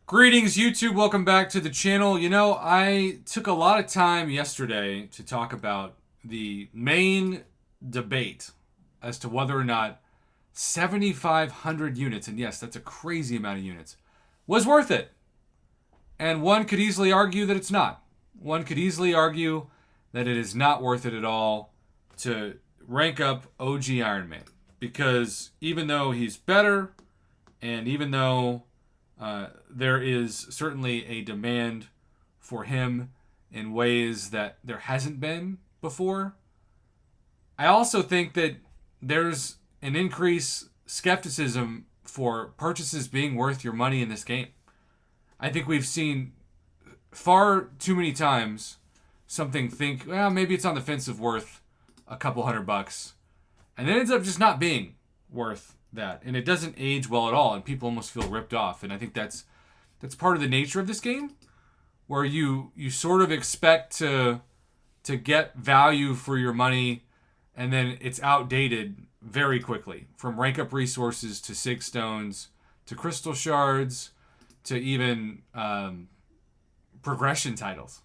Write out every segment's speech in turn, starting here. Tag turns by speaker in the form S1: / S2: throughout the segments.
S1: Greetings, YouTube. Welcome back to the channel. I took a lot of time yesterday to talk about the main debate as to whether or not 7,500 units, and yes, that's a crazy amount of units, was worth it. And one could easily argue that it's not. One could easily argue that it is not worth it at all to rank up OG Iron Man. Because even though he's better, and even though there is certainly a demand for him in ways that there hasn't been before, I also think that there's an increased skepticism for purchases being worth your money in this game. I think we've seen far too many times something think, well, maybe it's on the fence of worth a couple $100, and then it ends up just not being worth that, and it doesn't age well at all, and people almost feel ripped off. And I think that's part of the nature of this game, where you sort of expect to get value for your money, and then it's outdated very quickly. From rank up resources to sig stones to crystal shards to even progression titles.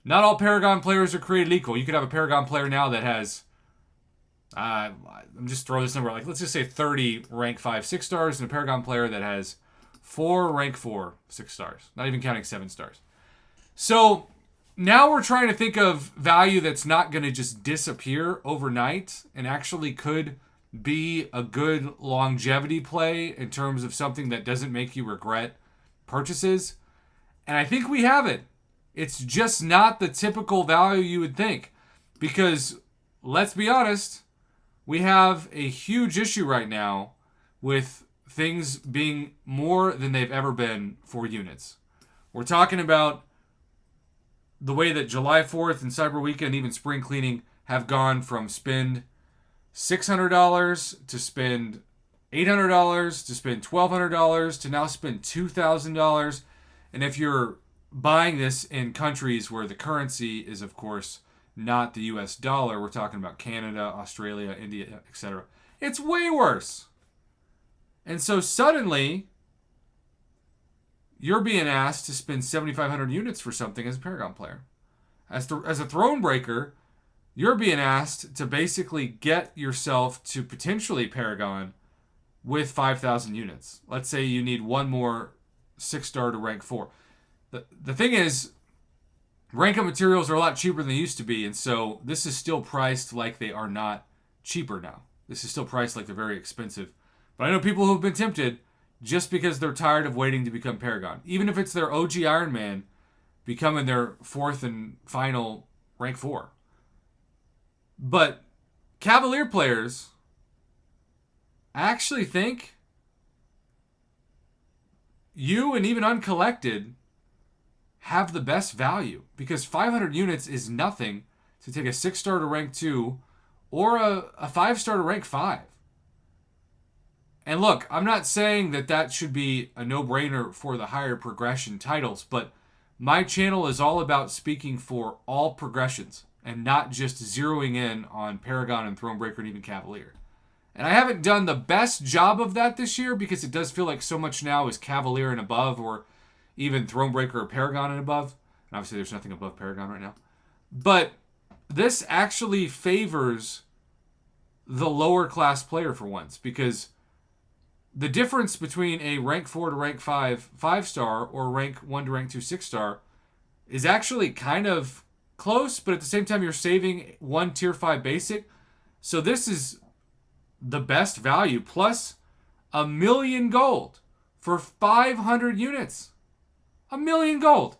S1: Not all Paragon players are created equal. You could have a Paragon player now that has I'm just throwing this number, like let's just say 30 rank 5 6 stars, and a Paragon player that has 4 rank 4 6 stars, not even counting 7 stars. So now we're trying to think of value that's not going to just disappear overnight and actually could be a good longevity play in terms of something that doesn't make you regret purchases. And I think we have it. It's just not the typical value you would think, because let's be honest, we have a huge issue right now with things being more than they've ever been for units. We're talking about the way that July 4th and Cyber Weekend, even spring cleaning, have gone from spend $600 to spend $800 to spend $1,200 to now spend $2,000. And if you're buying this in countries where the currency is, of course, not the US dollar, we're talking about Canada, Australia, India, etc., it's way worse. And so suddenly, you're being asked to spend 7,500 units for something as a Paragon player. As a Throne Breaker, you're being asked to basically get yourself to potentially Paragon with 5,000 units. Let's say you need one more 6-star to rank 4. The thing is, rank up materials are a lot cheaper than they used to be, and so this is still priced like they are not cheaper now. This is still priced like they're very expensive. But I know people who have been tempted just because they're tired of waiting to become Paragon. Even if it's their OG Iron Man becoming their 4th and final rank 4. But Cavalier players, I actually think you and even Uncollected have the best value, because 500 units is nothing to take a 6-star to rank 2 or a 5-star to rank 5. And look, I'm not saying that should be a no-brainer for the higher progression titles, but my channel is all about speaking for all progressions and not just zeroing in on Paragon and Thronebreaker and even Cavalier. And I haven't done the best job of that this year, because it does feel like so much now is Cavalier and above, or even Thronebreaker or Paragon and above. And obviously there's nothing above Paragon right now. But this actually favors the lower class player for once, because the difference between a rank 4 to rank 5 5-star or rank 1 to rank 2 6-star is actually kind of close, but at the same time you're saving one tier 5 basic. So this is the best value, plus 1,000,000 gold for 500 units. 1,000,000 gold.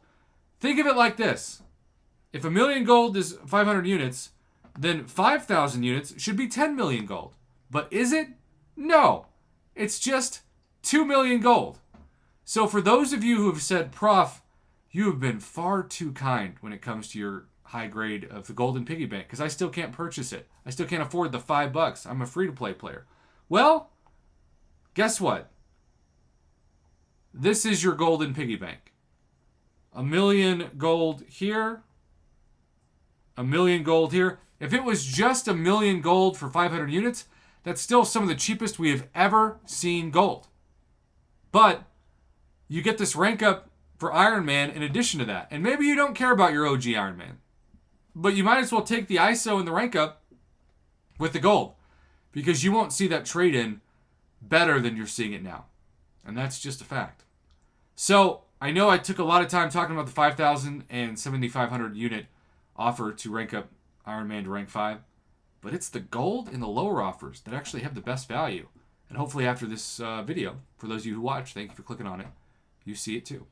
S1: Think of it like this. If 1,000,000 gold is 500 units, then 5,000 units should be 10 million gold. But is it? No. It's just 2 million gold. So for those of you who have said, Prof, you have been far too kind when it comes to your high grade of the Golden Piggy Bank, because I still can't purchase it. I still can't afford the $5. I'm a free-to-play player. Well, guess what? This is your Golden Piggy Bank. 1,000,000 gold here. 1,000,000 gold here. If it was just 1,000,000 gold for 500 units, that's still some of the cheapest we have ever seen gold. But you get this rank up for Iron Man in addition to that. And maybe you don't care about your OG Iron Man, but you might as well take the ISO and the rank up with the gold, because you won't see that trade-in better than you're seeing it now. And that's just a fact. So I know I took a lot of time talking about the 5,000 and 7,500 unit offer to rank up Iron Man to rank 5, but it's the gold and the lower offers that actually have the best value. And hopefully after this video, for those of you who watch, thank you for clicking on it, you see it too.